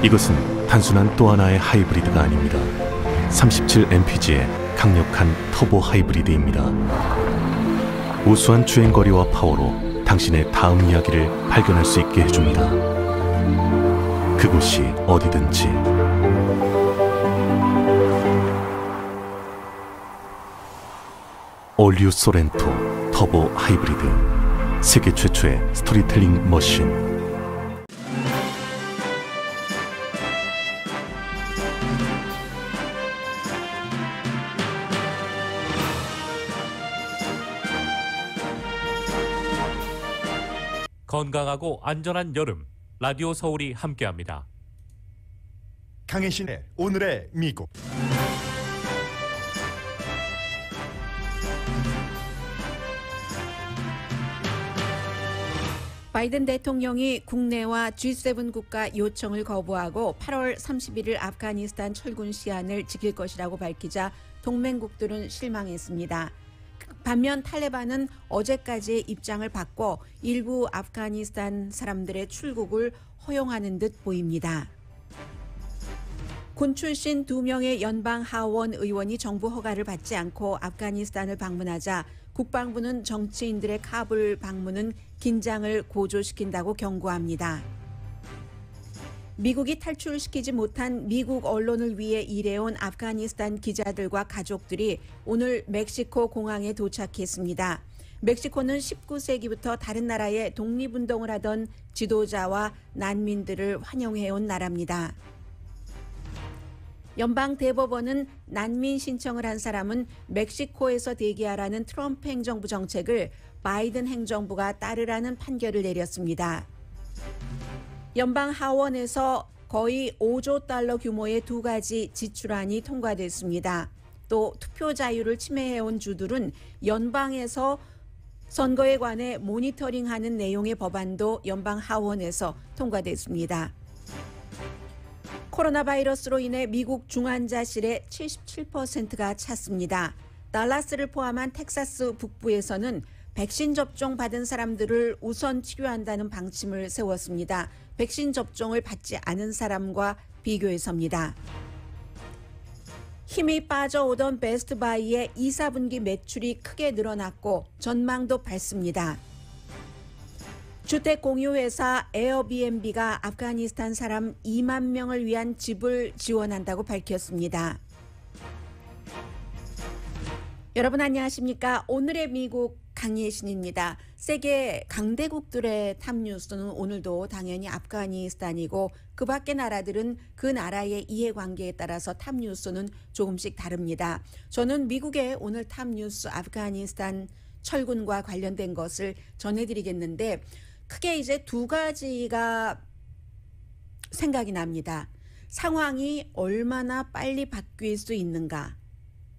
이것은 단순한 또 하나의 하이브리드가 아닙니다. 37mpg의 강력한 터보 하이브리드입니다. 우수한 주행거리와 파워로 당신의 다음 이야기를 발견할 수 있게 해줍니다. 그곳이 어디든지. 올류 소렌토 터보 하이브리드, 세계 최초의 스토리텔링 머신. 건강하고 안전한 여름, 라디오 서울이 함께합니다. 강혜신의 오늘의 미국. 바이든 대통령이 국내와 G7 국가 요청을 거부하고 8월 31일 아프가니스탄 철군 시한을 지킬 것이라고 밝히자 동맹국들은 실망했습니다. 반면 탈레반은 어제까지의 입장을 바꿔 일부 아프가니스탄 사람들의 출국을 허용하는 듯 보입니다. 군 출신 2명의 연방 하원 의원이 정부 허가를 받지 않고 아프가니스탄을 방문하자 국방부는 정치인들의 카불 방문은 긴장을 고조시킨다고 경고합니다. 미국이 탈출시키지 못한 미국 언론을 위해 일해온 아프가니스탄 기자들과 가족들이 오늘 멕시코 공항에 도착했습니다. 멕시코는 19세기부터 다른 나라에 독립운동을 하던 지도자와 난민들을 환영해온 나라입니다. 연방 대법원은 난민 신청을 한 사람은 멕시코에서 대기하라는 트럼프 행정부 정책을 바이든 행정부가 따르라는 판결을 내렸습니다. 연방 하원에서 거의 5조 달러 규모의 2가지 지출안이 통과됐습니다. 또 투표 자유를 침해해온 주들은 연방에서 선거에 관해 모니터링하는 내용의 법안도 연방 하원에서 통과됐습니다. 코로나 바이러스로 인해 미국 중환자실의 77%가 찼습니다. 달라스를 포함한 텍사스 북부에서는 백신 접종 받은 사람들을 우선 치료한다는 방침을 세웠습니다. 백신 접종을 받지 않은 사람과 비교해서입니다. 힘이 빠져오던 베스트바이의 2, 4분기 매출이 크게 늘어났고 전망도 밝습니다. 주택 공유회사 에어비앤비가 아프가니스탄 사람 2만 명을 위한 집을 지원한다고 밝혔습니다. 여러분 안녕하십니까? 오늘의 미국 강예신입니다. 세계 강대국들의 탑뉴스는 오늘도 당연히 아프가니스탄이고 그 밖의 나라들은 그 나라의 이해관계에 따라서 탑뉴스는 조금씩 다릅니다. 저는 미국의 오늘 탑뉴스 아프가니스탄 철군과 관련된 것을 전해드리겠는데 크게 이제 2가지가 생각이 납니다. 상황이 얼마나 빨리 바뀔 수 있는가.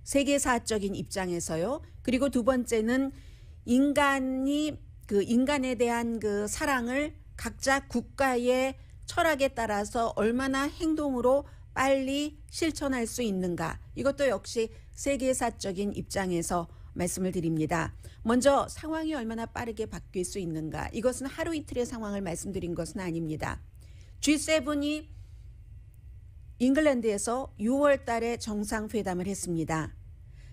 세계사적인 입장에서요. 그리고 두 번째는 인간에 대한 그 사랑을 각자 국가의 철학에 따라서 얼마나 행동으로 빨리 실천할 수 있는가. 이것도 역시 세계사적인 입장에서 말씀을 드립니다. 먼저 상황이 얼마나 빠르게 바뀔 수 있는가. 이것은 하루 이틀의 상황을 말씀드린 것은 아닙니다. G7이 잉글랜드에서 6월 달에 정상회담을 했습니다.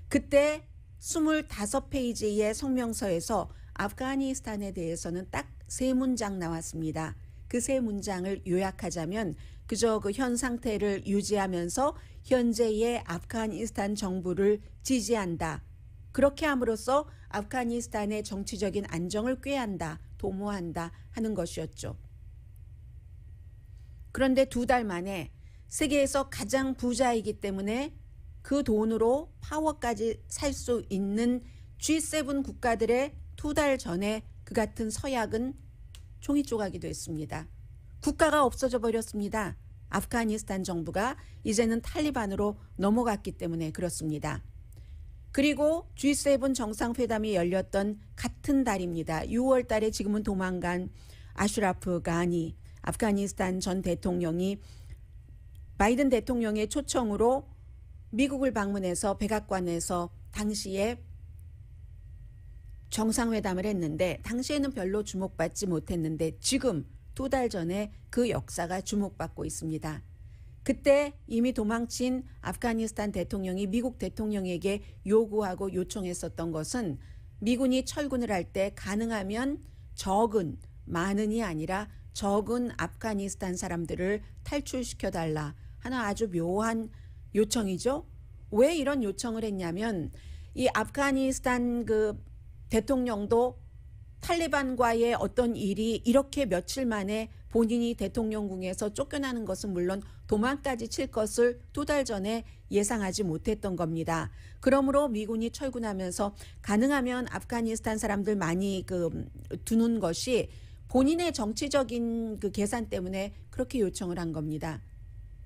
그때 25페이지의 성명서에서 아프가니스탄에 대해서는 딱 3문장 나왔습니다. 그 3문장을 요약하자면 그저 그 현 상태를 유지하면서 현재의 아프가니스탄 정부를 지지한다. 그렇게 함으로써 아프가니스탄의 정치적인 안정을 꾀한다, 도모한다 하는 것이었죠. 그런데 2달 만에 세계에서 가장 부자이기 때문에 그 돈으로 파워까지 살 수 있는 G7 국가들의 2달 전에 그 같은 서약은 종이 조각이 됐습니다. 국가가 없어져 버렸습니다. 아프가니스탄 정부가 이제는 탈리반으로 넘어갔기 때문에 그렇습니다. 그리고 G7 정상회담이 열렸던 같은 달입니다. 6월 달에 지금은 도망간 아슈라프 가니 아프가니스탄 전 대통령이 바이든 대통령의 초청으로 미국을 방문해서 백악관에서 당시에 정상회담을 했는데 당시에는 별로 주목받지 못했는데 지금 두 달 전에 그 역사가 주목받고 있습니다. 그때 이미 도망친 아프가니스탄 대통령이 미국 대통령에게 요구하고 요청했었던 것은 미군이 철군을 할 때 가능하면 적은, 많은이 아니라 적은 아프가니스탄 사람들을 탈출시켜달라 하는 아주 묘한 요청이죠. 왜 이런 요청을 했냐면 이 아프가니스탄 그 대통령도 탈리반과의 어떤 일이 이렇게 며칠 만에 본인이 대통령궁에서 쫓겨나는 것은 물론 도망까지 칠 것을 두 달 전에 예상하지 못했던 겁니다. 그러므로 미군이 철군하면서 가능하면 아프가니스탄 사람들 많이 두는 것이 본인의 정치적인 그 계산 때문에 그렇게 요청을 한 겁니다.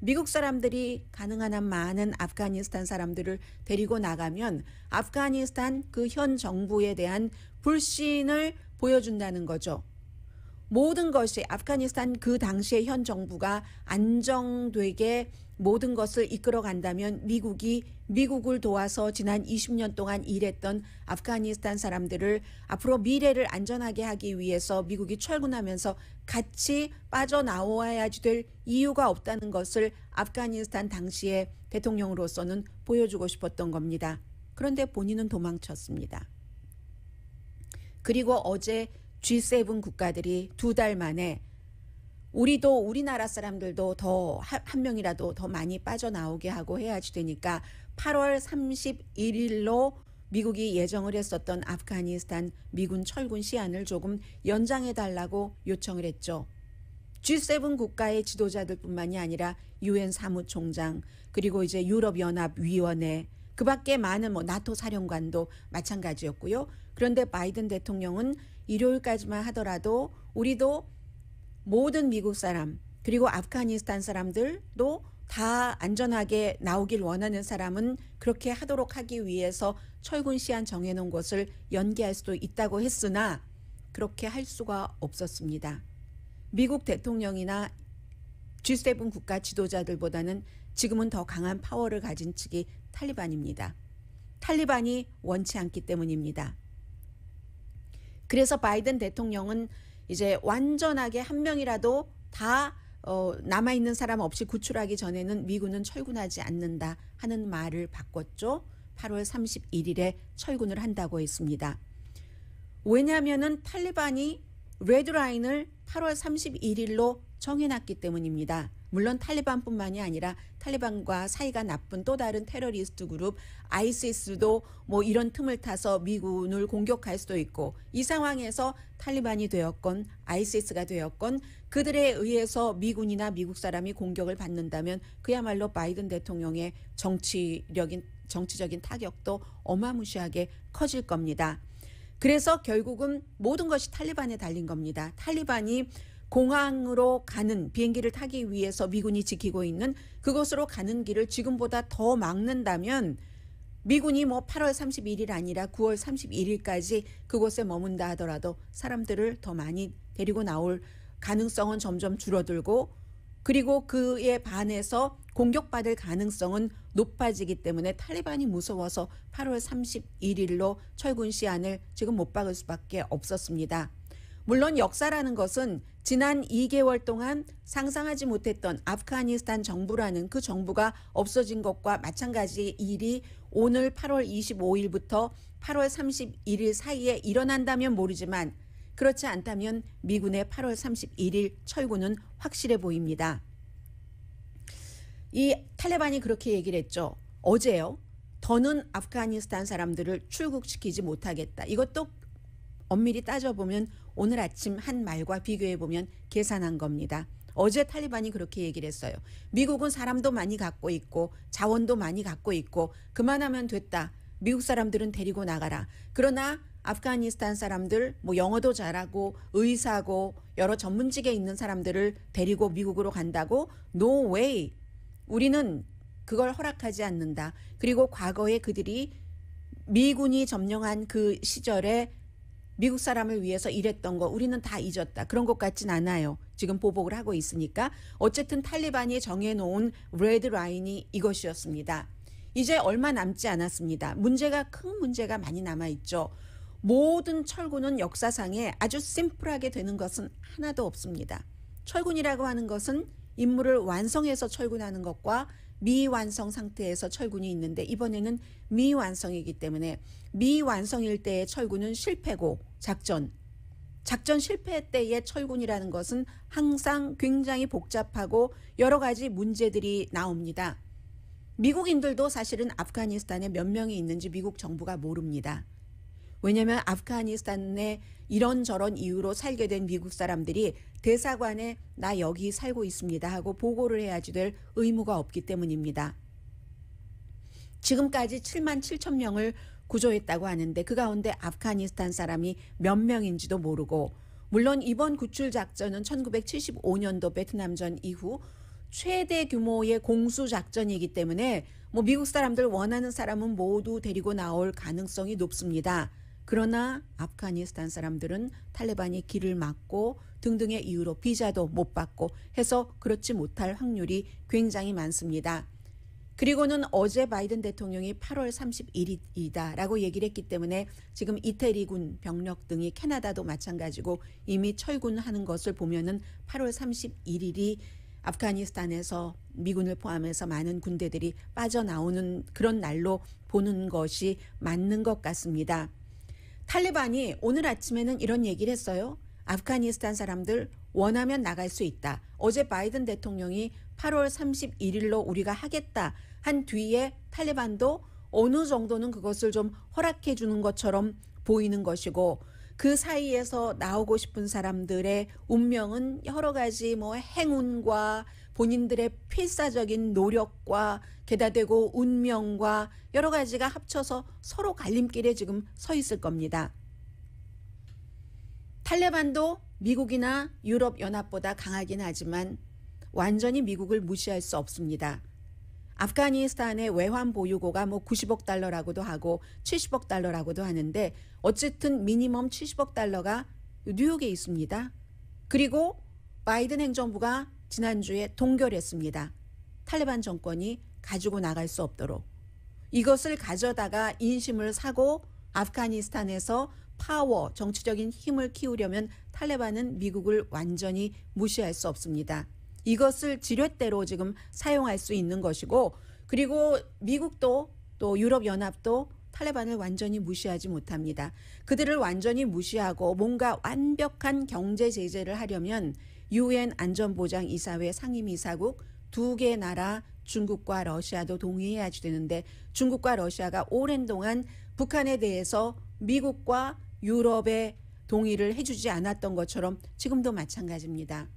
미국 사람들이 가능한 한 많은 아프가니스탄 사람들을 데리고 나가면 아프가니스탄 그 현 정부에 대한 불신을 보여준다는 거죠. 모든 것이 아프가니스탄 그 당시의 현 정부가 안정되게 모든 것을 이끌어 간다면 미국을 도와서 지난 20년 동안 일했던 아프가니스탄 사람들을 앞으로 미래를 안전하게 하기 위해서 미국이 철군하면서 같이 빠져나와야지 될 이유가 없다는 것을 아프가니스탄 당시의 대통령으로서는 보여주고 싶었던 겁니다. 그런데 본인은 도망쳤습니다. 그리고 어제 G7 국가들이 두 달 만에 우리나라 사람들도 더 한 명이라도 더 많이 빠져나오게 하고 해야지 되니까 8월 31일로 미국이 예정을 했었던 아프가니스탄 미군 철군 시한을 조금 연장해달라고 요청을 했죠. G7 국가의 지도자들뿐만이 아니라 UN 사무총장 그리고 이제 유럽연합위원회 그 밖에 많은 나토 사령관도 마찬가지였고요. 그런데 바이든 대통령은 일요일까지만 하더라도 우리도 모든 미국 사람 그리고 아프가니스탄 사람들도 다 안전하게 나오길 원하는 사람은 그렇게 하도록 하기 위해서 철군 시한 정해놓은 것을 연기할 수도 있다고 했으나 그렇게 할 수가 없었습니다. 미국 대통령이나 G7 국가 지도자들보다는 지금은 더 강한 파워를 가진 측이 탈리반입니다. 탈리반이 원치 않기 때문입니다. 그래서 바이든 대통령은 이제 완전하게 한 명이라도 다 남아있는 사람 없이 구출하기 전에는 미군은 철군하지 않는다 하는 말을 바꿨죠. 8월 31일에 철군을 한다고 했습니다. 왜냐하면 탈리반이 레드라인을 8월 31일로 정해놨기 때문입니다. 물론 탈리반뿐만이 아니라 탈리반과 사이가 나쁜 또 다른 테러리스트 그룹 아이시스도 이런 틈을 타서 미군을 공격할 수도 있고 이 상황에서 탈리반이 되었건 아이시스가 되었건 그들에 의해서 미군이나 미국 사람이 공격을 받는다면 그야말로 바이든 대통령의 정치적인 타격도 어마무시하게 커질 겁니다. 그래서 결국은 모든 것이 탈리반에 달린 겁니다. 탈리반이 공항으로 가는 비행기를 타기 위해서 미군이 지키고 있는 그곳으로 가는 길을 지금보다 더 막는다면 미군이 8월 31일 아니라 9월 31일까지 그곳에 머문다 하더라도 사람들을 더 많이 데리고 나올 가능성은 점점 줄어들고 그리고 그에 반해서 공격받을 가능성은 높아지기 때문에 탈리반이 무서워서 8월 31일로 철군 시한을 지금 못 박을 수밖에 없었습니다. 물론 역사라는 것은 지난 2개월 동안 상상하지 못했던 아프가니스탄 정부라는 그 정부가 없어진 것과 마찬가지 일이 오늘 8월 25일부터 8월 31일 사이에 일어난다면 모르지만 그렇지 않다면 미군의 8월 31일 철군은 확실해 보입니다. 이 탈레반이 그렇게 얘기를 했죠. 어제요. 더는 아프가니스탄 사람들을 출국시키지 못하겠다. 이것도 엄밀히 따져보면 오늘 아침 한 말과 비교해보면 계산한 겁니다. 어제 탈리반이 그렇게 얘기를 했어요. 미국은 사람도 많이 갖고 있고 자원도 많이 갖고 있고 그만하면 됐다. 미국 사람들은 데리고 나가라. 그러나 아프가니스탄 사람들 영어도 잘하고 의사고 여러 전문직에 있는 사람들을 데리고 미국으로 간다고? No way. 우리는 그걸 허락하지 않는다. 그리고 과거에 그들이 미군이 점령한 그 시절에 미국 사람을 위해서 일했던 거 우리는 다 잊었다. 그런 것 같진 않아요. 지금 보복을 하고 있으니까. 어쨌든 탈리반이 정해놓은 레드 라인이 이것이었습니다. 이제 얼마 남지 않았습니다. 큰 문제가 많이 남아있죠. 모든 철군은 역사상에 아주 심플하게 되는 것은 하나도 없습니다. 철군이라고 하는 것은 임무를 완성해서 철군하는 것과 미완성 상태에서 철군이 있는데 이번에는 미완성이기 때문에 미완성일 때의 철군은 실패고 작전 실패 때의 철군이라는 것은 항상 굉장히 복잡하고 여러 가지 문제들이 나옵니다. 미국인들도 사실은 아프가니스탄에 몇 명이 있는지 미국 정부가 모릅니다. 왜냐하면 아프가니스탄에 이런저런 이유로 살게 된 미국 사람들이 대사관에 나 여기 살고 있습니다 하고 보고를 해야지 될 의무가 없기 때문입니다. 지금까지 7만 7천 명을 구조했다고 하는데 그 가운데 아프가니스탄 사람이 몇 명인지도 모르고 물론 이번 구출 작전은 1975년도 베트남전 이후 최대 규모의 공수 작전이기 때문에 뭐 미국 사람들 원하는 사람은 모두 데리고 나올 가능성이 높습니다. 그러나 아프가니스탄 사람들은 탈레반이 길을 막고 등등의 이유로 비자도 못 받고 해서 그렇지 못할 확률이 굉장히 많습니다. 그리고는 어제 바이든 대통령이 8월 31일이다라고 얘기를 했기 때문에 지금 이태리군 병력 등이 캐나다도 마찬가지고 이미 철군하는 것을 보면은 8월 31일이 아프가니스탄에서 미군을 포함해서 많은 군대들이 빠져나오는 그런 날로 보는 것이 맞는 것 같습니다. 탈레반이 오늘 아침에는 이런 얘기를 했어요. 아프가니스탄 사람들 원하면 나갈 수 있다. 어제 바이든 대통령이 8월 31일로 우리가 하겠다 한 뒤에 탈레반도 어느 정도는 그것을 좀 허락해 주는 것처럼 보이는 것이고 그 사이에서 나오고 싶은 사람들의 운명은 여러 가지 뭐 행운과 본인들의 필사적인 노력과 게다대고 운명과 여러 가지가 합쳐서 서로 갈림길에 지금 서 있을 겁니다. 탈레반도 미국이나 유럽연합보다 강하긴 하지만 완전히 미국을 무시할 수 없습니다. 아프가니스탄의 외환 보유고가 뭐 90억 달러라고도 하고 70억 달러라고도 하는데 어쨌든 미니멈 70억 달러가 뉴욕에 있습니다. 그리고 바이든 행정부가 지난주에 동결했습니다. 탈레반 정권이 가지고 나갈 수 없도록. 이것을 가져다가 인심을 사고 아프가니스탄에서 파워, 정치적인 힘을 키우려면 탈레반은 미국을 완전히 무시할 수 없습니다. 이것을 지렛대로 지금 사용할 수 있는 것이고 그리고 미국도 또 유럽연합도 탈레반을 완전히 무시하지 못합니다. 그들을 완전히 무시하고 뭔가 완벽한 경제 제재를 하려면 UN 안전보장이사회 상임이사국 2개 나라 중국과 러시아도 동의해야지 되는데 중국과 러시아가 오랜 동안 북한에 대해서 미국과 유럽의 동의를 해주지 않았던 것처럼 지금도 마찬가지입니다.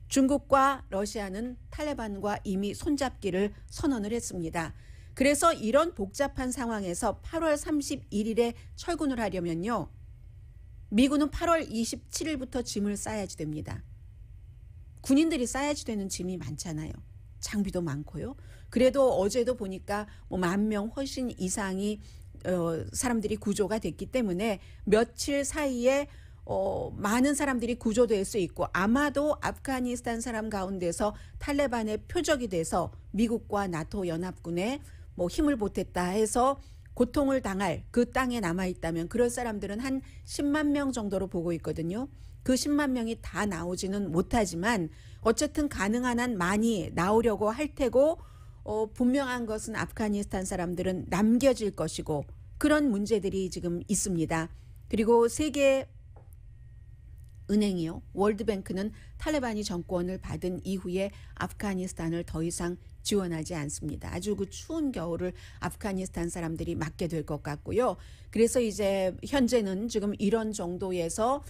중국과 러시아는 탈레반과 이미 손잡기를 선언을 했습니다. 그래서 이런 복잡한 상황에서 8월 31일에 철군을 하려면요. 미군은 8월 27일부터 짐을 싸야지 됩니다. 군인들이 싸야지 되는 짐이 많잖아요. 장비도 많고요. 그래도 어제도 보니까 뭐 10,000명 훨씬 이상이 사람들이 구조가 됐기 때문에 며칠 사이에 많은 사람들이 구조될 수 있고 아마도 아프가니스탄 사람 가운데서 탈레반의 표적이 돼서 미국과 나토 연합군에 뭐 힘을 보탰다 해서 고통을 당할 그 땅에 남아있다면 그럴 사람들은 한 10만 명 정도로 보고 있거든요. 그 10만 명이 다 나오지는 못하지만 어쨌든 가능한 한 많이 나오려고 할 테고 분명한 것은 아프가니스탄 사람들은 남겨질 것이고 그런 문제들이 지금 있습니다. 그리고 세계 은행이요. 월드뱅크는 탈레반이 정권을 받은 이후에 아프가니스탄을 더 이상 지원하지 않습니다. 아주 그 추운 겨울을 아프가니스탄 사람들이 맞게 될 것 같고요. 그래서 이제 현재는 지금 이런 정도에서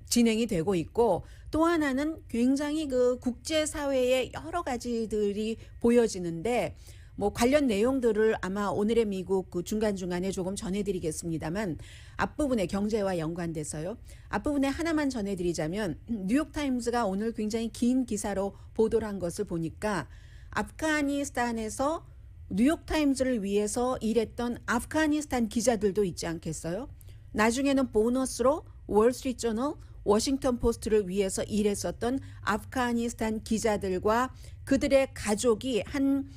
진행이 되고 있고 또 하나는 굉장히 그 국제사회의 여러 가지들이 보여지는데 뭐 관련 내용들을 아마 오늘의 미국 그 중간중간에 조금 전해드리겠습니다만 앞부분에 경제와 연관돼서요. 앞부분에 하나만 전해드리자면 뉴욕타임즈가 오늘 굉장히 긴 기사로 보도를 한 것을 보니까 아프가니스탄에서 뉴욕타임즈를 위해서 일했던 아프가니스탄 기자들도 있지 않겠어요? 나중에는 보너스로 월스트리트저널, 워싱턴 포스트를 위해서 일했었던 아프가니스탄 기자들과 그들의 가족이 한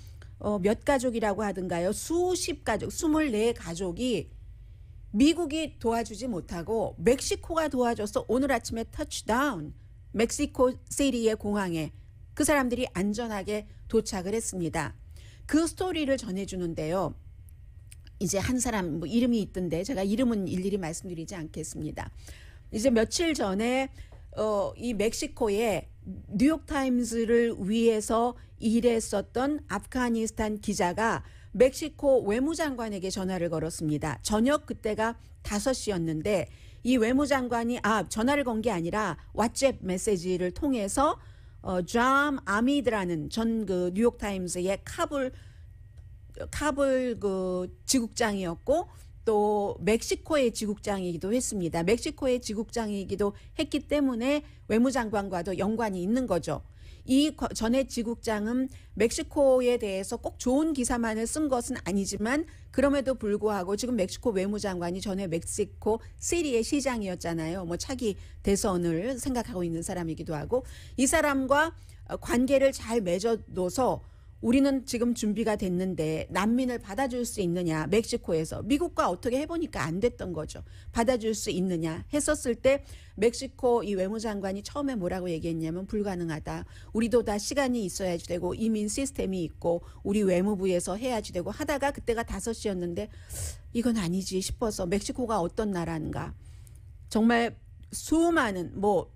몇 가족이라고 하던가요? 수십 가족, 24가족이 미국이 도와주지 못하고 멕시코가 도와줘서 오늘 아침에 터치다운 멕시코 시리의 공항에 그 사람들이 안전하게 도착을 했습니다. 그 스토리를 전해주는데요. 이제 한 사람 뭐 이름이 있던데 제가 이름은 일일이 말씀드리지 않겠습니다. 이제 며칠 전에 이 멕시코에 뉴욕타임즈를 위해서 일했었던 아프가니스탄 기자가 멕시코 외무장관에게 전화를 걸었습니다. 저녁 그때가 5시였는데 이 외무장관이 전화를 건 게 아니라 왓츠앱 메시지를 통해서 잠 아미드라는 전 그 뉴욕타임즈의 카불 그 지국장이었고 또 멕시코의 지국장이기도 했습니다. 멕시코의 지국장이기도 했기 때문에 외무장관과도 연관이 있는 거죠. 이 전에 지국장은 멕시코에 대해서 꼭 좋은 기사만을 쓴 것은 아니지만 그럼에도 불구하고 지금 멕시코 외무장관이 전에 멕시코 시리의 시장이었잖아요. 뭐 차기 대선을 생각하고 있는 사람이기도 하고 이 사람과 관계를 잘 맺어둬서 우리는 지금 준비가 됐는데 난민을 받아줄 수 있느냐 멕시코에서 미국과 어떻게 해보니까 안 됐던 거죠. 받아줄 수 있느냐 했었을 때 멕시코 이 외무장관이 처음에 뭐라고 얘기했냐면 불가능하다. 우리도 다 시간이 있어야지 되고 이민 시스템이 있고 우리 외무부에서 해야지 되고 하다가 그때가 5시였는데 이건 아니지 싶어서 멕시코가 어떤 나라인가. 정말 수많은 뭐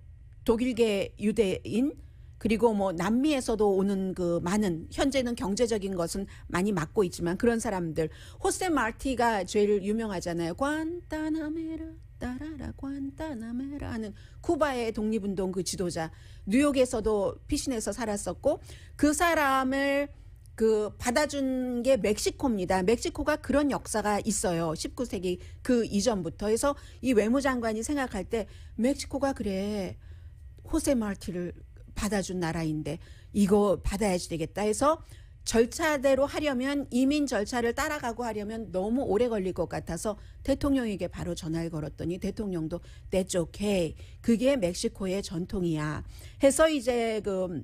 독일계 유대인 그리고 뭐 남미에서도 오는 그 많은 현재는 경제적인 것은 많이 맡고 있지만 그런 사람들 호세 마르티가 제일 유명하잖아요. 관타나메라 따라라 관타나메라 하는 쿠바의 독립운동 그 지도자 뉴욕에서도 피신해서 살았었고 그 사람을 그 받아준 게 멕시코입니다. 멕시코가 그런 역사가 있어요. 19세기 그 이전부터 해서 이 외무장관이 생각할 때 멕시코가 그래 호세 마르티를 받아준 나라인데 이거 받아야지 되겠다 해서 절차대로 하려면 이민 절차를 따라가고 하려면 너무 오래 걸릴 것 같아서 대통령에게 바로 전화를 걸었더니 대통령도 That's okay. 그게 멕시코의 전통이야. 해서 이제 그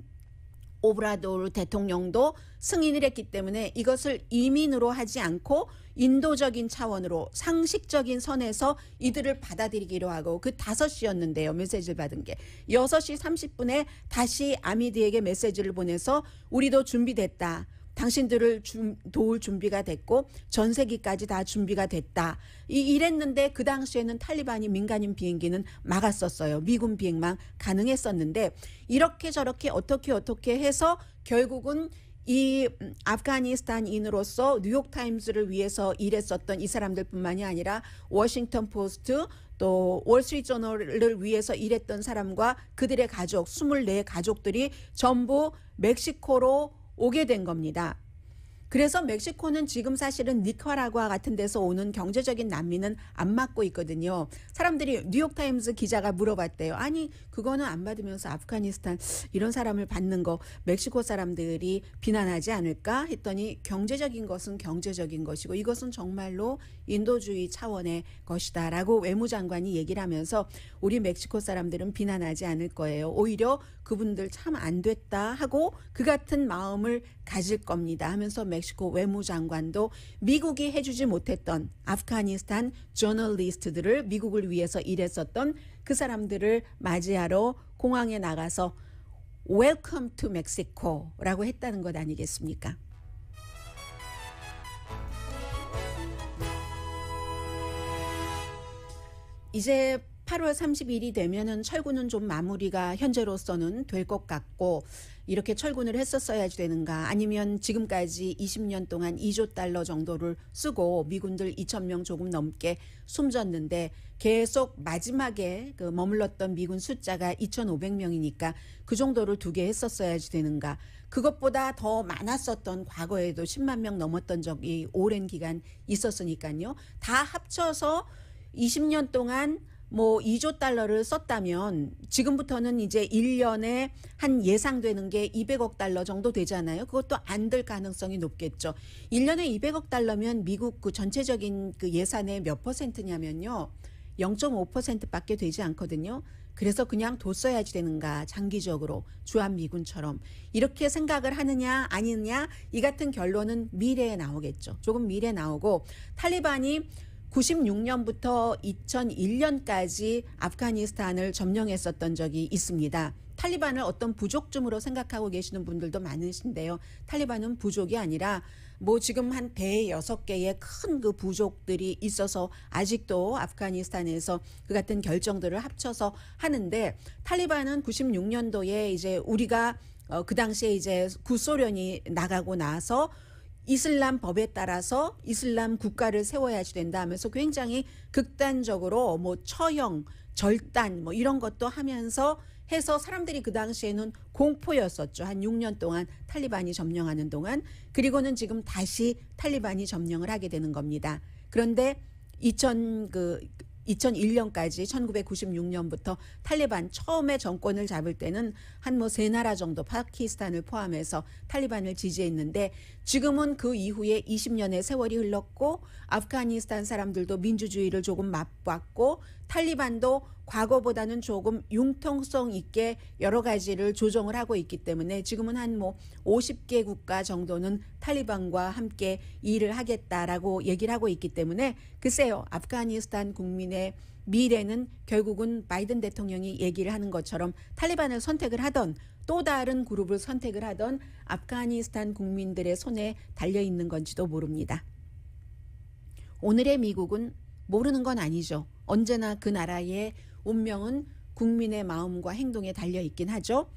오브라도르 대통령도 승인을 했기 때문에 이것을 이민으로 하지 않고 인도적인 차원으로 상식적인 선에서 이들을 받아들이기로 하고 그 5시였는데요. 메시지를 받은 게 6시 30분에 다시 아미드에게 메시지를 보내서 우리도 준비됐다. 당신들을 도울 준비가 됐고 전세기까지 다 준비가 됐다. 이랬는데 그 당시에는 탈리반이 민간인 비행기는 막았었어요. 미군 비행만 가능했었는데 이렇게 저렇게 어떻게 해서 결국은 이 아프가니스탄인으로서 뉴욕타임즈를 위해서 일했었던 이 사람들뿐만이 아니라 워싱턴 포스트 또 월스트리트저널을 위해서 일했던 사람과 그들의 가족 24 가족들이 전부 멕시코로 오게 된 겁니다. 그래서 멕시코는 지금 사실은 니카라구아 같은 데서 오는 경제적인 난민은 안 맞고 있거든요. 사람들이 뉴욕타임즈 기자가 물어봤대요. 아니 그거는 안 받으면서 아프가니스탄 이런 사람을 받는 거 멕시코 사람들이 비난하지 않을까 했더니 경제적인 것은 경제적인 것이고 이것은 정말로 인도주의 차원의 것이다 라고 외무장관이 얘기를 하면서 우리 멕시코 사람들은 비난하지 않을 거예요. 오히려 그분들 참 안 됐다 하고 그 같은 마음을 가질 겁니다 하면서 멕시코 외무장관도 미국이 해주지 못했던 아프가니스탄 저널리스트들을 미국을 위해서 일했었던 그 사람들을 맞이하러 공항에 나가서 Welcome to Mexico라고 했다는 것 아니겠습니까? 이제 8월 30일이 되면은 철군은 좀 마무리가 현재로서는 될 것 같고 이렇게 철군을 했었어야지 되는가 아니면 지금까지 20년 동안 2조 달러 정도를 쓰고 미군들 2,000명 조금 넘게 숨졌는데 계속 마지막에 그 머물렀던 미군 숫자가 2,500명이니까 그 정도를 두게 했었어야지 되는가 그것보다 더 많았었던 과거에도 10만 명 넘었던 적이 오랜 기간 있었으니까요. 다 합쳐서 20년 동안 뭐 2조 달러를 썼다면 지금부터는 이제 1년에 한 예상되는 게 200억 달러 정도 되잖아요. 그것도 안 될 가능성이 높겠죠. 1년에 200억 달러면 미국 그 전체적인 그 예산의 몇 %냐면요. 0.5%밖에 되지 않거든요. 그래서 그냥 뒀어야지 되는가 장기적으로 주한미군처럼 이렇게 생각을 하느냐 아니느냐 이 같은 결론은 미래에 나오겠죠. 조금 미래에 나오고 탈리반이 96년부터 2001년까지 아프가니스탄을 점령했었던 적이 있습니다. 탈리반을 어떤 부족점으로 생각하고 계시는 분들도 많으신데요. 탈리반은 부족이 아니라 뭐 지금 한 106개의 큰 그 부족들이 있어서 아직도 아프가니스탄에서 그 같은 결정들을 합쳐서 하는데, 탈리반은 96년도에 이제 우리가 그 당시에 이제 구소련이 나가고 나서 이슬람 법에 따라서 이슬람 국가를 세워야지 된다 하면서 굉장히 극단적으로 뭐 처형, 절단 뭐 이런 것도 하면서 해서 사람들이 그 당시에는 공포였었죠. 한 6년 동안 탈리반이 점령하는 동안. 그리고는 지금 다시 탈리반이 점령을 하게 되는 겁니다. 그런데 2001년까지 1996년부터 탈리반 처음에 정권을 잡을 때는 한 뭐 3나라 정도 파키스탄을 포함해서 탈리반을 지지했는데, 지금은 그 이후에 20년의 세월이 흘렀고 아프가니스탄 사람들도 민주주의를 조금 맛봤고 탈리반도 과거보다는 조금 융통성 있게 여러 가지를 조정을 하고 있기 때문에 지금은 한 뭐 50개 국가 정도는 탈리반과 함께 일을 하겠다라고 얘기를 하고 있기 때문에, 글쎄요, 아프가니스탄 국민의 미래는 결국은 바이든 대통령이 얘기를 하는 것처럼 탈리반을 선택을 하던 또 다른 그룹을 선택을 하던 아프가니스탄 국민들의 손에 달려 있는 건지도 모릅니다. 오늘의 미국은 모르는 건 아니죠. 언제나 그 나라의 운명은 국민의 마음과 행동에 달려 있긴 하죠.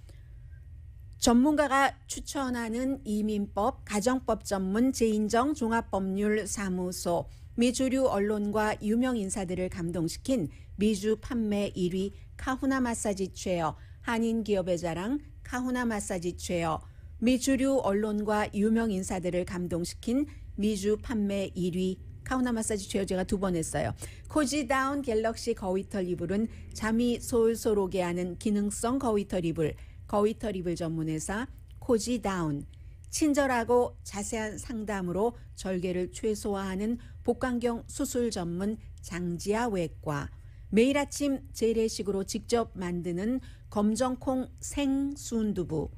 전문가가 추천하는 이민법, 가정법 전문 제인정 종합법률사무소, 미주류 언론과 유명 인사들을 감동시킨 미주 판매 1위 카후나 마사지 체어, 한인 기업의 자랑 카후나 마사지 체어, 미주류 언론과 유명 인사들을 감동시킨 미주 판매 1위 카후나 마사지 체어 제가 2번 했어요. 코지다운 갤럭시 거위털 이불은 잠이 솔솔 오게 하는 기능성 거위털 이불, 거위털 이불 전문회사 코지다운, 친절하고 자세한 상담으로 절개를 최소화하는 복강경 수술 전문 장지아 외과, 매일 아침 재래식으로 직접 만드는 검정콩 생순두부,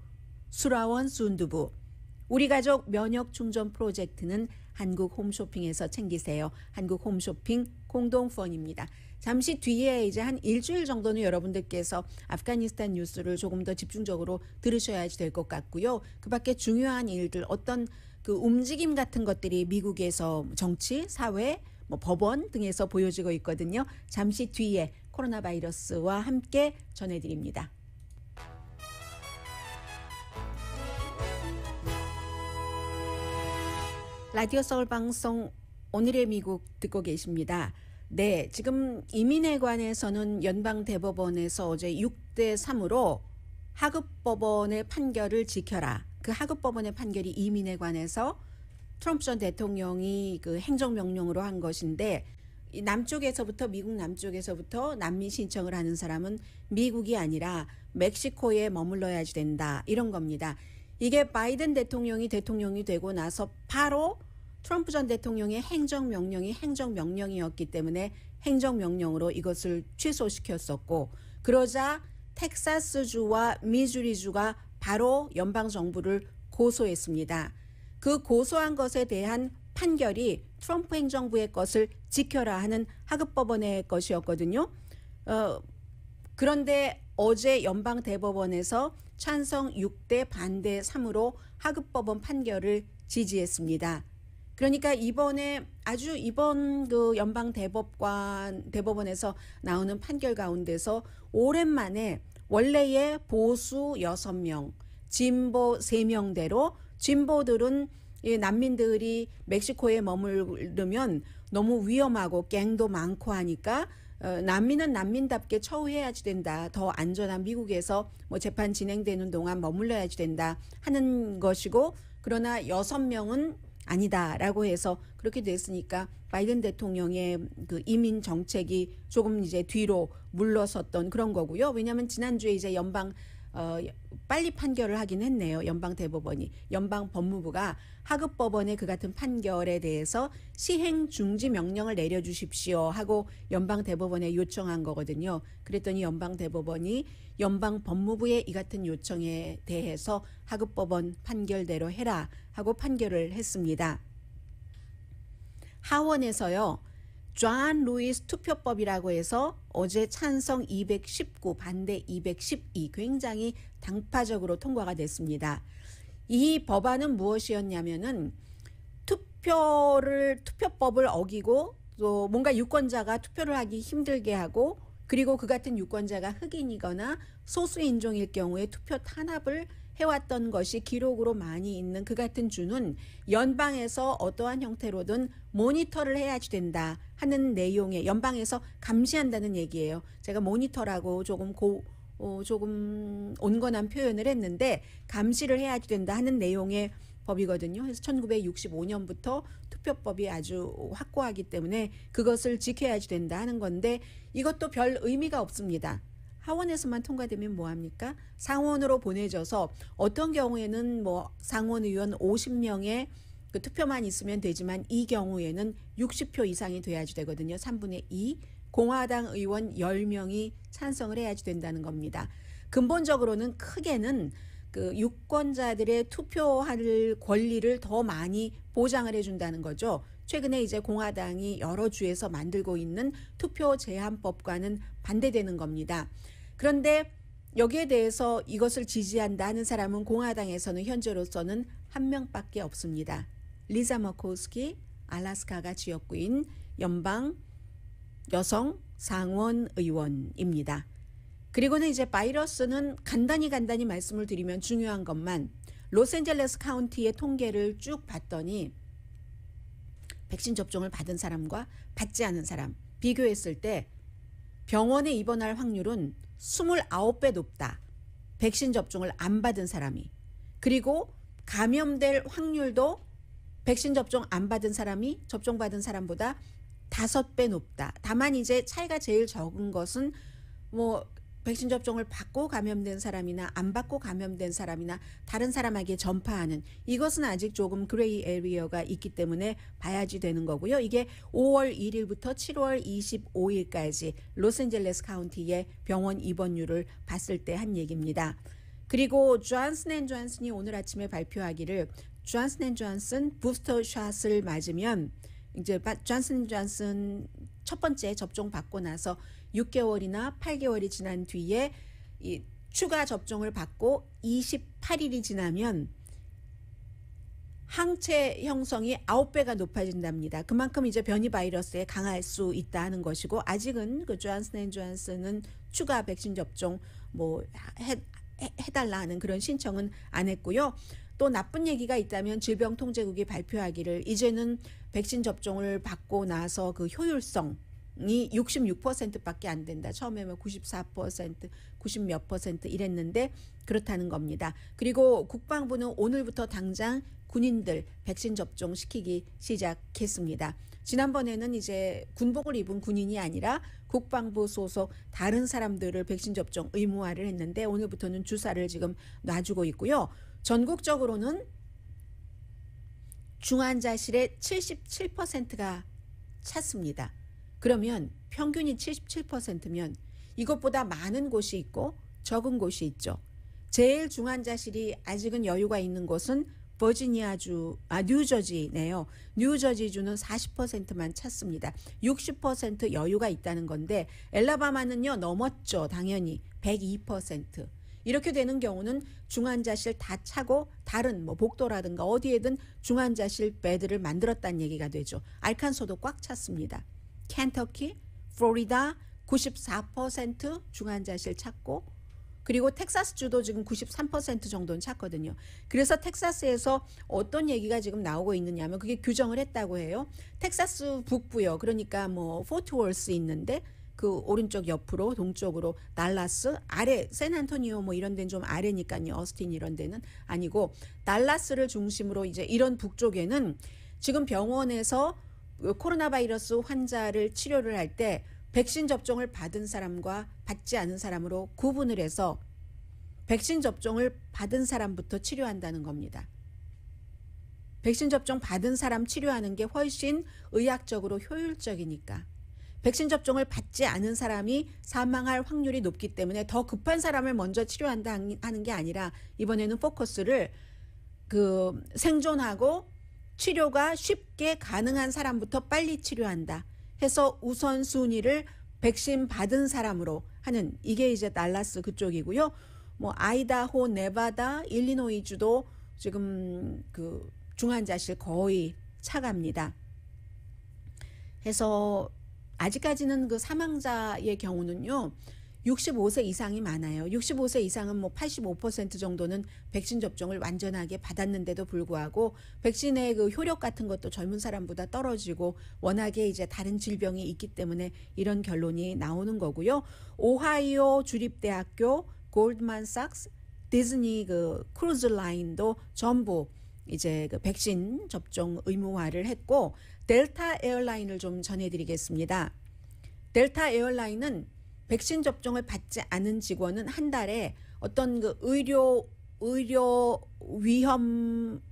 수라원 순두부, 우리 가족 면역 충전 프로젝트는 한국 홈쇼핑에서 챙기세요. 한국 홈쇼핑 공동펀입니다. 잠시 뒤에 이제 한 일주일 정도는 여러분들께서 아프가니스탄 뉴스를 조금 더 집중적으로 들으셔야지 될 것 같고요. 그 밖에 중요한 일들, 어떤 그 움직임 같은 것들이 미국에서 정치, 사회, 뭐 법원 등에서 보여지고 있거든요. 잠시 뒤에 코로나 바이러스와 함께 전해드립니다. 라디오 서울 방송 오늘의 미국 듣고 계십니다. 네, 지금 이민에 관해서는 연방대법원에서 어제 6대3으로 하급법원의 판결을 지켜라. 그 하급법원의 판결이 이민에 관해서 트럼프 전 대통령이 그 행정명령으로 한 것인데, 남쪽에서부터 미국 남쪽에서부터 난민 신청을 하는 사람은 미국이 아니라 멕시코에 머물러야지 된다, 이런 겁니다. 이게 바이든 대통령이 되고 나서 바로 트럼프 전 대통령의 행정명령이었기 때문에 행정명령으로 이것을 취소시켰었고, 그러자 텍사스주와 미주리주가 바로 연방정부를 고소했습니다. 그 고소한 것에 대한 판결이 트럼프 행정부의 것을 지켜라 하는 하급법원의 것이었거든요. 그런데 어제 연방대법원에서 찬성 6대 반대 3으로 하급법원 판결을 지지했습니다. 그러니까 이번 그 대법원에서 나오는 판결 가운데서 오랜만에 원래의 보수 6명, 진보 3명대로, 진보들은 난민들이 멕시코에 머무르면 너무 위험하고 갱도 많고 하니까 난민은 난민답게 처우해야지 된다. 더 안전한 미국에서 뭐 재판 진행되는 동안 머물러야지 된다 하는 것이고, 그러나 6명은 아니다라고 해서 그렇게 됐으니까 바이든 대통령의 그 이민 정책이 조금 이제 뒤로 물러섰던 그런 거고요. 왜냐하면 지난주에 이제 빨리 판결을 하긴 했네요. 연방대법원이. 연방법무부가 하급법원의 그 같은 판결에 대해서 시행 중지 명령을 내려주십시오 하고 연방대법원에 요청한 거거든요. 그랬더니 연방대법원이 연방법무부의 이 같은 요청에 대해서 하급법원 판결대로 해라 하고 판결을 했습니다. 하원에서요, 존 루이스 투표법이라고 해서 어제 찬성 219, 반대 212 굉장히 당파적으로 통과가 됐습니다. 이 법안은 무엇이었냐면은 투표법을 어기고 또 뭔가 유권자가 투표를 하기 힘들게 하고 그리고 그 같은 유권자가 흑인이거나 소수인종일 경우에 투표 탄압을 해왔던 것이 기록으로 많이 있는 그 같은 주는 연방에서 어떠한 형태로든 모니터를 해야지 된다 하는 내용의 연방에서 감시한다는 얘기예요. 제가 모니터라고 조금 온건한 표현을 했는데 감시를 해야지 된다 하는 내용의 법이거든요. 그래서 1965년부터 투표법이 아주 확고하기 때문에 그것을 지켜야지 된다 하는 건데 이것도 별 의미가 없습니다. 하원에서만 통과되면 뭐합니까? 상원으로 보내져서 어떤 경우에는 뭐 상원 의원 50명의 그 투표만 있으면 되지만 이 경우에는 60표 이상이 돼야지 되거든요. 3분의 2. 공화당 의원 10명이 찬성을 해야지 된다는 겁니다. 근본적으로는 크게는 그 유권자들의 투표할 권리를 더 많이 보장을 해준다는 거죠. 최근에 이제 공화당이 여러 주에서 만들고 있는 투표 제한법과는 반대되는 겁니다. 그런데 여기에 대해서 이것을 지지한다 하는 사람은 공화당에서는 현재로서는 한 명밖에 없습니다. 리자 머코스키, 알래스카가 지역구인 연방 여성 상원 의원입니다. 그리고는 이제 바이러스는 간단히 말씀을 드리면 중요한 것만 로스앤젤레스 카운티의 통계를 쭉 봤더니 백신 접종을 받은 사람과 받지 않은 사람 비교했을 때 병원에 입원할 확률은 29배 높다. 백신 접종을 안 받은 사람이. 그리고 감염될 확률도 백신 접종 안 받은 사람이 접종받은 사람보다 5배 높다. 다만 이제 차이가 제일 적은 것은 뭐 백신 접종을 받고 감염된 사람이나 안 받고 감염된 사람이나 다른 사람에게 전파하는 이것은 아직 조금 그레이 에리어가 있기 때문에 봐야지 되는 거고요. 이게 5월 1일부터 7월 25일까지 로스앤젤레스 카운티의 병원 입원율을 봤을 때 한 얘기입니다. 그리고 존슨앤존슨이 오늘 아침에 발표하기를 존슨앤존슨 부스터 샷을 맞으면 이제 존슨앤존슨 첫 번째 접종 받고 나서 6개월이나 8개월이 지난 뒤에 이 추가 접종을 받고 28일이 지나면 항체 형성이 9배가 높아진답니다. 그만큼 이제 변이 바이러스에 강할 수 있다는 것이고 아직은 그 존슨앤존슨은 추가 백신 접종 뭐 해달라 하는 그런 신청은 안 했고요. 또 나쁜 얘기가 있다면 질병통제국이 발표하기를 이제는 백신 접종을 받고 나서 그 효율성이 66%밖에 안 된다. 처음에 94%, 90 몇 % 이랬는데 그렇다는 겁니다. 그리고 국방부는 오늘부터 당장 군인들 백신 접종 시키기 시작했습니다. 지난번에는 이제 군복을 입은 군인이 아니라 국방부 소속 다른 사람들을 백신 접종 의무화를 했는데 오늘부터는 주사를 지금 놔주고 있고요. 전국적으로는 중환자실의 77%가 찼습니다. 그러면 평균이 77%면 이것보다 많은 곳이 있고 적은 곳이 있죠. 제일 중환자실이 아직은 여유가 있는 곳은 뉴저지네요. 뉴저지주는 40%만 찼습니다. 60% 여유가 있다는 건데 엘라바마는요 넘었죠. 당연히 102%. 이렇게 되는 경우는 중환자실 다 차고 다른 뭐 복도라든가 어디에든 중환자실 베드를 만들었다는 얘기가 되죠. 알칸소도 꽉 찼습니다. 켄터키, 플로리다 94% 중환자실 찼고 그리고 텍사스주도 지금 93% 정도는 찼거든요. 그래서 텍사스에서 어떤 얘기가 지금 나오고 있느냐면 그게 규정을 했다고 해요. 텍사스 북부요. 그러니까 뭐 포트월스 있는데 그 오른쪽 옆으로 동쪽으로 달라스 아래 샌안토니오 뭐 이런 데는 좀 아래니까요. 어스틴 이런 데는 아니고 달라스를 중심으로 이제 이런 북쪽에는 지금 병원에서 코로나 바이러스 환자를 치료를 할 때 백신 접종을 받은 사람과 받지 않은 사람으로 구분을 해서 백신 접종을 받은 사람부터 치료한다는 겁니다. 백신 접종 받은 사람 치료하는 게 훨씬 의학적으로 효율적이니까. 백신 접종을 받지 않은 사람이 사망할 확률이 높기 때문에 더 급한 사람을 먼저 치료한다 하는 게 아니라 이번에는 포커스를 그 생존하고 치료가 쉽게 가능한 사람부터 빨리 치료한다 해서 우선순위를 백신 받은 사람으로 하는, 이게 이제 달라스 그쪽이고요. 뭐 아이다호, 네바다, 일리노이주도 지금 그 중환자실 거의 차갑니다. 해서 아직까지는 그 사망자의 경우는요, 65세 이상이 많아요. 65세 이상은 뭐 85% 정도는 백신 접종을 완전하게 받았는데도 불구하고 백신의 그 효력 같은 것도 젊은 사람보다 떨어지고 워낙에 이제 다른 질병이 있기 때문에 이런 결론이 나오는 거고요. 오하이오 주립대학교, 골드만삭스, 디즈니 그 크루즈 라인도 전부 이제 그 백신 접종 의무화를 했고, 델타 에어라인을 좀 전해드리겠습니다. 델타 에어라인은 백신 접종을 받지 않은 직원은 한 달에 어떤 그 의료 위험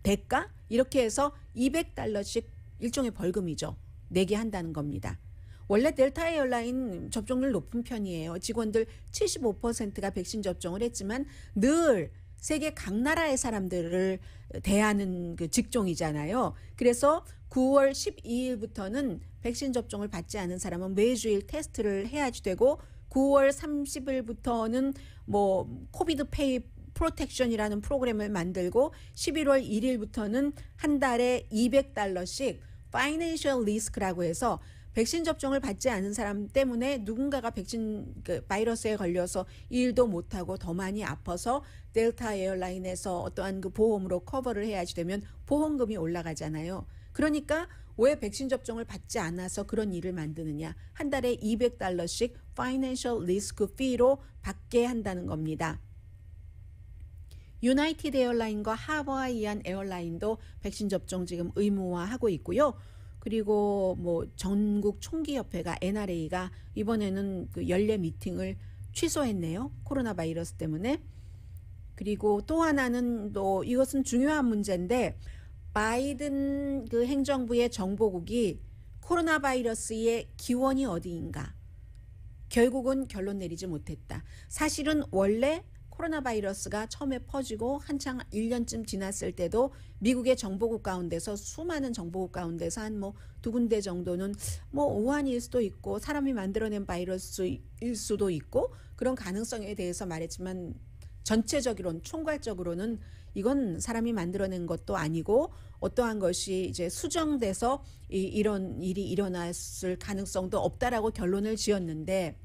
대가 이렇게 해서 $200씩 일종의 벌금이죠. 내게 한다는 겁니다. 원래 델타 에어라인 접종률 높은 편이에요. 직원들 75%가 백신 접종을 했지만 늘 세계 각 나라의 사람들을 대하는 그 직종이잖아요. 그래서 9월 12일부터는 백신 접종을 받지 않은 사람은 매주일 테스트를 해야지 되고, 9월 30일부터는 뭐 코비드 페이 프로텍션이라는 프로그램을 만들고, 11월 1일부터는 한 달에 $200씩 파이낸셜 리스크라고 해서 백신 접종을 받지 않은 사람 때문에 누군가가 백신 그 바이러스에 걸려서 일도 못하고 더 많이 아파서 델타 에어라인에서 어떠한 그 보험으로 커버를 해야지 되면 보험금이 올라가잖아요. 그러니까 왜 백신 접종을 받지 않아서 그런 일을 만드느냐. 한 달에 $200씩 파이낸셜 리스크 피로 받게 한다는 겁니다. 유나이티드 에어라인과 하와이안 에어라인도 백신 접종 지금 의무화하고 있고요. 그리고 뭐 전국 총기협회가 NRA가 이번에는 그 연례 미팅을 취소했네요. 코로나 바이러스 때문에. 그리고 또 하나는 또 이것은 중요한 문제인데, 바이든 그 행정부의 정보국이 코로나 바이러스의 기원이 어디인가 결국은 결론 내리지 못했다. 사실은 원래 코로나 바이러스가 처음에 퍼지고 한창 1년쯤 지났을 때도 미국의 정보국 가운데서, 수많은 정보국 가운데서 한 뭐 2군데 정도는 뭐 우한일 수도 있고 사람이 만들어낸 바이러스일 수도 있고 그런 가능성에 대해서 말했지만, 전체적으로는 총괄적으로는 이건 사람이 만들어낸 것도 아니고 어떠한 것이 이제 수정돼서 이런 일이 일어났을 가능성도 없다라고 결론을 지었는데,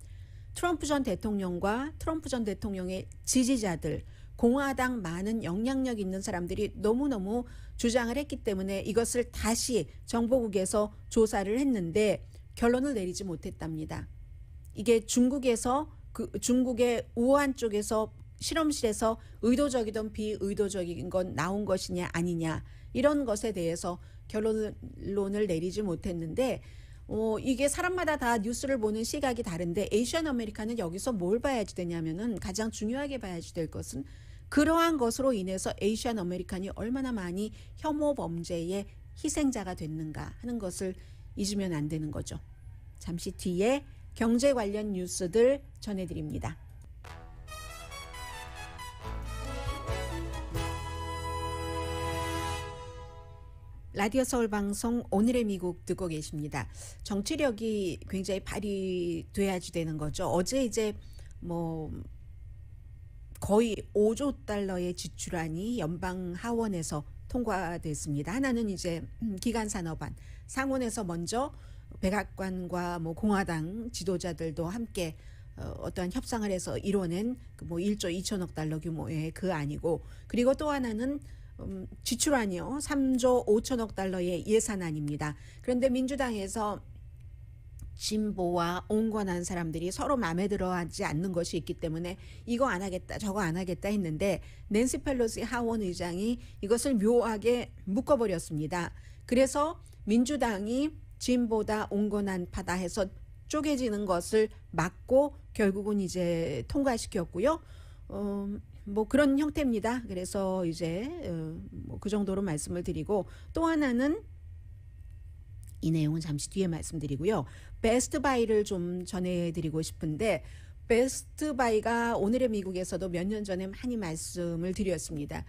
트럼프 전 대통령과 트럼프 전 대통령의 지지자들, 공화당 많은 영향력 있는 사람들이 너무너무 주장을 했기 때문에 이것을 다시 정보국에서 조사를 했는데 결론을 내리지 못했답니다. 이게 중국에서 중국의 우한 쪽에서 실험실에서 의도적이든 비의도적인 건 나온 것이냐 아니냐, 이런 것에 대해서 결론을 내리지 못했는데, 이게 사람마다 다 뉴스를 보는 시각이 다른데, 에이시안 아메리카는 여기서 뭘 봐야지 되냐면은, 가장 중요하게 봐야지 될 것은 그러한 것으로 인해서 에이시안 아메리칸이 얼마나 많이 혐오 범죄의 희생자가 됐는가 하는 것을 잊으면 안 되는 거죠. 잠시 뒤에 경제 관련 뉴스들 전해드립니다. 라디오 서울 방송 오늘의 미국 듣고 계십니다. 정치력이 굉장히 발휘돼야지 되는 거죠. 어제 이제 뭐 거의 5조 달러의 지출안이 연방 하원에서 통과됐습니다. 하나는 이제 기간산업안, 상원에서 먼저 백악관과 뭐 공화당 지도자들도 함께 어떠한 협상을 해서 이뤄낸 뭐 1조 2천억 달러 규모의 그 안이고, 그리고 또 하나는 지출안이요. 3조 5천억 달러의 예산안입니다. 그런데 민주당에서 진보와 온건한 사람들이 서로 마음에 들어하지 않는 것이 있기 때문에 이거 안 하겠다 저거 안 하겠다 했는데, 낸시 펠로시 하원 의장이 이것을 묘하게 묶어버렸습니다. 그래서 민주당이 진보다 온건한 파다 해서 쪼개지는 것을 막고 결국은 이제 통과시켰고요. 뭐 그런 형태입니다. 그래서 이제 뭐 그 정도로 말씀을 드리고, 또 하나는 이 내용은 잠시 뒤에 말씀드리고요. 베스트바이를 좀 전해드리고 싶은데, 베스트바이가 오늘의 미국에서도 몇 년 전에 많이 말씀을 드렸습니다.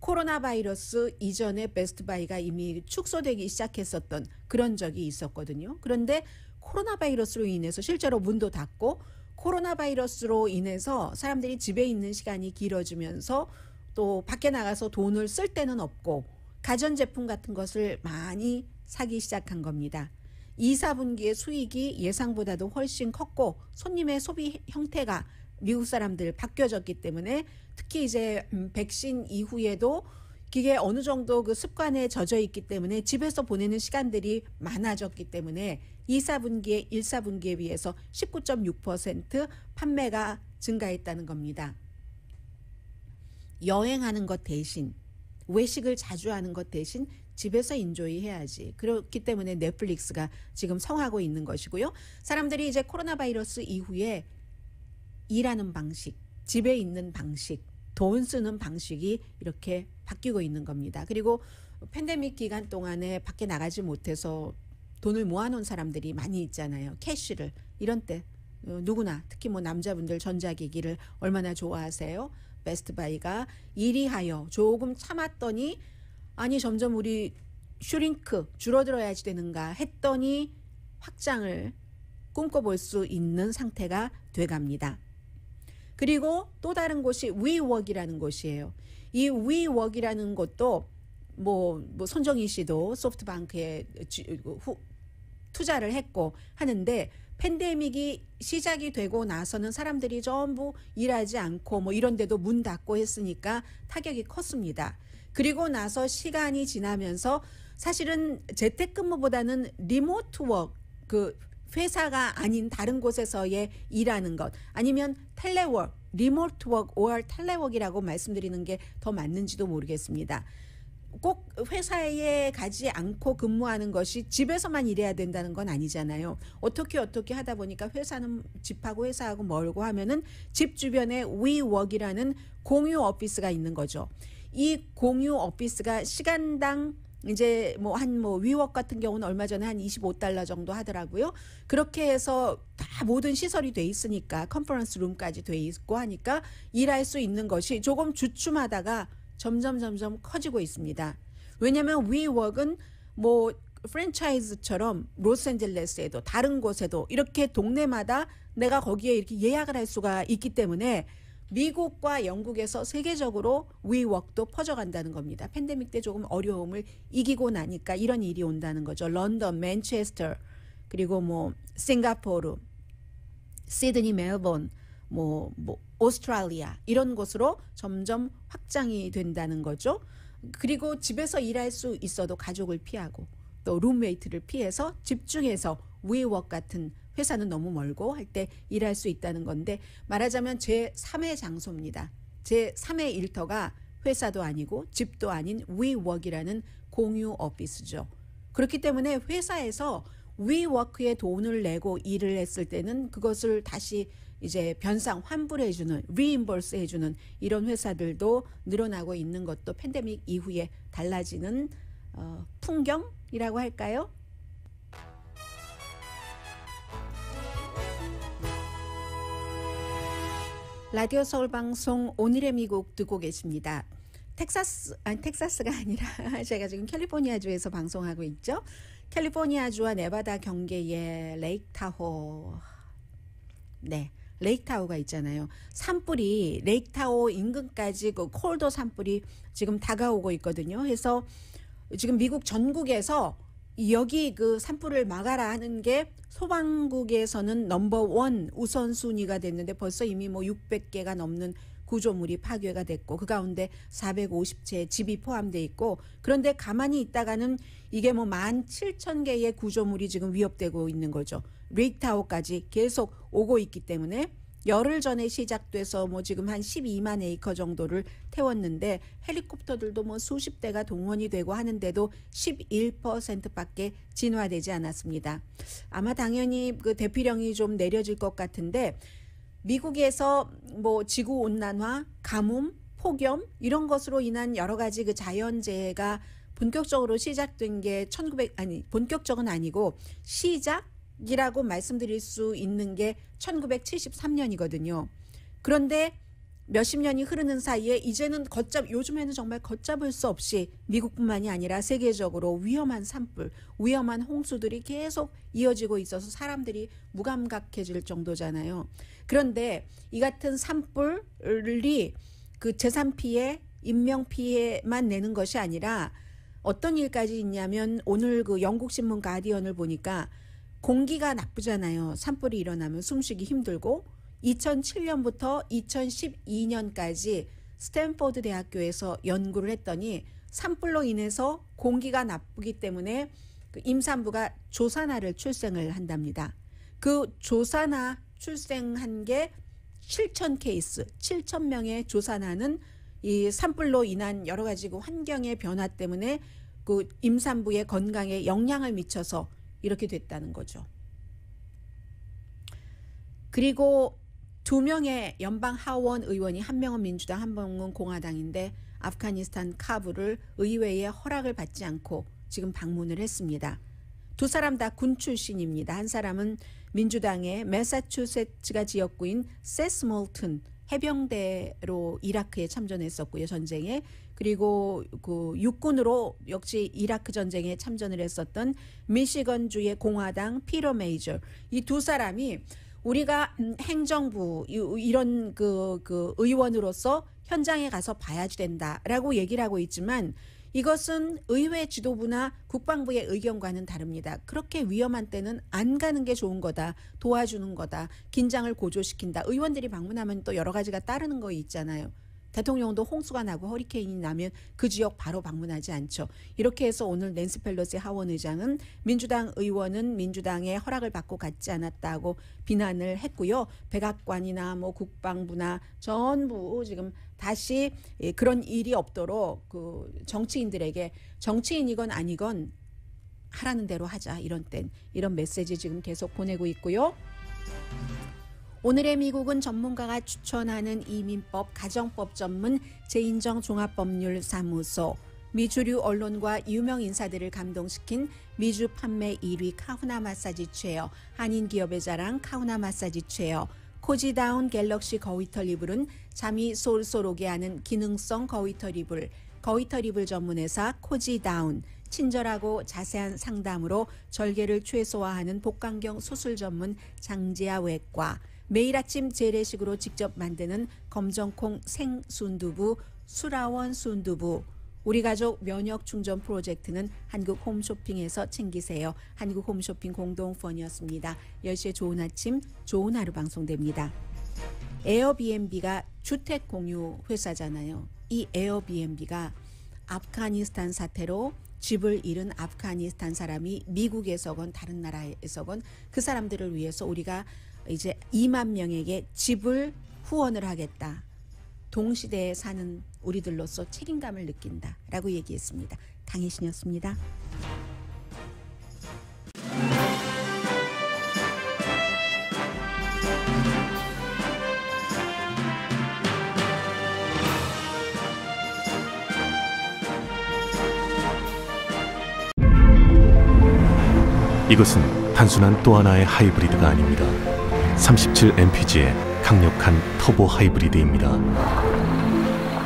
코로나 바이러스 이전에 베스트바이가 이미 축소되기 시작했었던 그런 적이 있었거든요. 그런데 코로나 바이러스로 인해서 실제로 문도 닫고 코로나 바이러스로 인해서 사람들이 집에 있는 시간이 길어지면서 또 밖에 나가서 돈을 쓸 데는 없고 가전제품 같은 것을 많이 사기 시작한 겁니다. 2, 4분기의 수익이 예상보다도 훨씬 컸고 손님의 소비 형태가 미국 사람들 바뀌어졌기 때문에 특히 이제 백신 이후에도 이게 어느 정도 그 습관에 젖어 있기 때문에 집에서 보내는 시간들이 많아졌기 때문에 2, 4분기에 1, 4분기에 비해서 19.6% 판매가 증가했다는 겁니다. 여행하는 것 대신 외식을 자주 하는 것 대신 집에서 인조이 해야지. 그렇기 때문에 넷플릭스가 지금 성하고 있는 것이고요. 사람들이 이제 코로나 바이러스 이후에 일하는 방식, 집에 있는 방식, 돈 쓰는 방식이 이렇게 바뀌고 있는 겁니다. 그리고 팬데믹 기간 동안에 밖에 나가지 못해서 돈을 모아놓은 사람들이 많이 있잖아요. 캐시를. 이런 때 누구나 특히 뭐 남자분들 전자기기를 얼마나 좋아하세요? 베스트바이가 이리하여 조금 참았더니 아니 점점 우리 슈링크 줄어들어야지 되는가 했더니 확장을 꿈꿔볼 수 있는 상태가 돼갑니다. 그리고 또 다른 곳이 위웍이라는 곳이에요. 이 위웍이라는 곳도 뭐 손정희 씨도 소프트뱅크에 투자를 했고 하는데 팬데믹이 시작이 되고 나서는 사람들이 전부 일하지 않고 뭐 이런 데도 문 닫고 했으니까 타격이 컸습니다. 그리고 나서 시간이 지나면서 사실은 재택근무보다는 리모트 웍, 그 회사가 아닌 다른 곳에서의 일하는 것 아니면 텔레워크, 리모트 웍 or 텔레워크이라고 말씀드리는 게 더 맞는지도 모르겠습니다. 꼭 회사에 가지 않고 근무하는 것이 집에서만 일해야 된다는 건 아니잖아요. 어떻게 하다 보니까 회사는 집하고 회사하고 멀고 하면은 집 주변에 위웍이라는 공유 오피스가 있는 거죠. 이 공유 오피스가 시간당 이제 위웍 같은 경우는 얼마 전에 한 $25 정도 하더라고요. 그렇게 해서 다 모든 시설이 돼 있으니까 컨퍼런스 룸까지 돼 있고 하니까 일할 수 있는 것이 조금 주춤하다가 점점 커지고 있습니다. 왜냐하면 위웍은 뭐 프랜차이즈처럼 로스앤젤레스에도 다른 곳에도 이렇게 동네마다 내가 거기에 이렇게 예약을 할 수가 있기 때문에 미국과 영국에서 세계적으로 위웍도 퍼져간다는 겁니다. 팬데믹 때 조금 어려움을 이기고 나니까 이런 일이 온다는 거죠. 런던, 맨체스터, 그리고 뭐 싱가포르, 시드니, 멜번, 오스트레일리아 이런 곳으로 점점 확장이 된다는 거죠. 그리고 집에서 일할 수 있어도 가족을 피하고 또 룸메이트를 피해서 집중해서 위웍 같은 회사는 너무 멀고 할 때 일할 수 있다는 건데 말하자면 제3의 장소입니다. 제3의 일터가 회사도 아니고 집도 아닌 위웍이라는 공유 오피스죠. 그렇기 때문에 회사에서 위워크에 돈을 내고 일을 했을 때는 그것을 다시 이제 변상 환불해주는 리임버스 해주는 이런 회사들도 늘어나고 있는 것도 팬데믹 이후에 달라지는 풍경이라고 할까요? 라디오 서울 방송 오늘의 미국 듣고 계십니다. 텍사스가 아니라 제가 지금 캘리포니아주에서 방송하고 있죠. 캘리포니아주와 네바다 경계의 레이크타호. 네. 레이크타호가 있잖아요. 산불이 레이크타호 인근까지 그 콜도 산불이 지금 다가오고 있거든요. 그래서 지금 미국 전국에서 여기 그 산불을 막아라 하는 게 소방국에서는 넘버1 우선순위가 됐는데 벌써 이미 600개가 넘는 구조물이 파괴가 됐고 그 가운데 450채의 집이 포함되어 있고 그런데 가만히 있다가는 이게 17,000개의 구조물이 지금 위협되고 있는 거죠. 레이크타워까지 계속 오고 있기 때문에 열흘 전에 시작돼서 지금 한 12만 에이커 정도를 태웠는데 헬리콥터들도 수십 대가 동원이 되고 하는데도 11%밖에 진화되지 않았습니다. 아마 당연히 그 대피령이 좀 내려질 것 같은데 미국에서 지구 온난화, 가뭄, 폭염 이런 것으로 인한 여러 가지 그 자연재해가 본격적으로 시작된 게 본격적은 아니고 시작이라고 말씀드릴 수 있는 게 1973년이거든요. 그런데 몇십 년이 흐르는 사이에 이제는 요즘에는 정말 걷잡을 수 없이 미국뿐만이 아니라 세계적으로 위험한 산불, 위험한 홍수들이 계속 이어지고 있어서 사람들이 무감각해질 정도잖아요. 그런데 이 같은 산불이 그 재산 피해, 인명 피해만 내는 것이 아니라 어떤 일까지 있냐면 오늘 그 영국 신문 가디언을 보니까 공기가 나쁘잖아요. 산불이 일어나면 숨쉬기 힘들고 2007년부터 2012년까지 스탠포드 대학교에서 연구를 했더니 산불로 인해서 공기가 나쁘기 때문에 그 임산부가 조산아를 출생을 한답니다. 그 조산아 출생한 게 7,000케이스, 7,000명의 조산아는 이 산불로 인한 여러 가지 그 환경의 변화 때문에 그 임산부의 건강에 영향을 미쳐서 이렇게 됐다는 거죠. 그리고 2명의 연방 하원 의원이, 한 명은 민주당, 한 명은 공화당인데 아프가니스탄 카불을 의회의 허락을 받지 않고 지금 방문을 했습니다. 두 사람 다 군 출신입니다. 한 사람은 민주당의 매사추세츠가 지역구인 세스몰튼 해병대로 이라크에 참전했었고요, 전쟁에. 그리고 그 육군으로 역시 이라크 전쟁에 참전을 했었던 미시건주의 공화당 피터 메이저. 이 두 사람이 우리가 행정부 이런 그 의원으로서 현장에 가서 봐야지 된다라고 얘기를 하고 있지만 이것은 의회 지도부나 국방부의 의견과는 다릅니다. 그렇게 위험한 때는 안 가는 게 좋은 거다. 도와주는 거다. 긴장을 고조시킨다. 의원들이 방문하면 또 여러 가지가 따르는 거 있잖아요. 대통령도 홍수가 나고 허리케인이 나면 그 지역 바로 방문하지 않죠. 이렇게 해서 오늘 낸시 펠로시 하원 의장은 민주당 의원은 민주당의 허락을 받고 갔지 않았다고 비난을 했고요. 백악관이나 뭐 국방부나 전부 지금 다시 그런 일이 없도록 그 정치인들에게 정치인이건 아니건 하라는 대로 하자. 이런 메시지 지금 계속 보내고 있고요. 오늘의 미국은 전문가가 추천하는 이민법 가정법 전문 재인정 종합법률사무소, 미주류 언론과 유명 인사들을 감동시킨 미주 판매 1위 카후나 마사지 체어, 한인 기업의 자랑 카후나 마사지 체어, 코지다운 갤럭시 거위털 이불은 잠이 솔솔 오게 하는 기능성 거위털 이불, 거위털 이불 전문회사 코지다운, 친절하고 자세한 상담으로 절개를 최소화하는 복강경 수술 전문 장지아 외과, 매일 아침 재래식으로 직접 만드는 검정콩 생순두부 수라원 순두부, 우리 가족 면역 충전 프로젝트는 한국 홈쇼핑에서 챙기세요. 한국 홈쇼핑 공동펀이었습니다. 10시에 좋은 아침, 좋은 하루 방송됩니다. 에어비앤비가 주택 공유 회사잖아요. 이 에어비앤비가 아프가니스탄 사태로 집을 잃은 아프가니스탄 사람이 미국에서건 다른 나라에서건 그 사람들을 위해서 우리가 이제 2만 명에게 집을 후원을 하겠다. 동시대에 사는 우리들로서 책임감을 느낀다라고 얘기했습니다. 강혜신이었습니다. 이것은 단순한 또 하나의 하이브리드가 아닙니다. 37mpg의 강력한 터보 하이브리드입니다.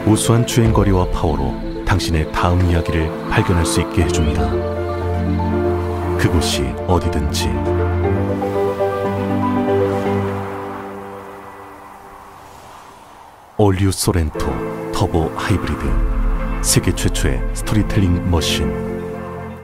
우수한 주행거리와 파워로 당신의 다음 이야기를 발견할 수 있게 해줍니다. 그곳이 어디든지. 올류 소렌토 터보 하이브리드, 세계 최초의 스토리텔링 머신.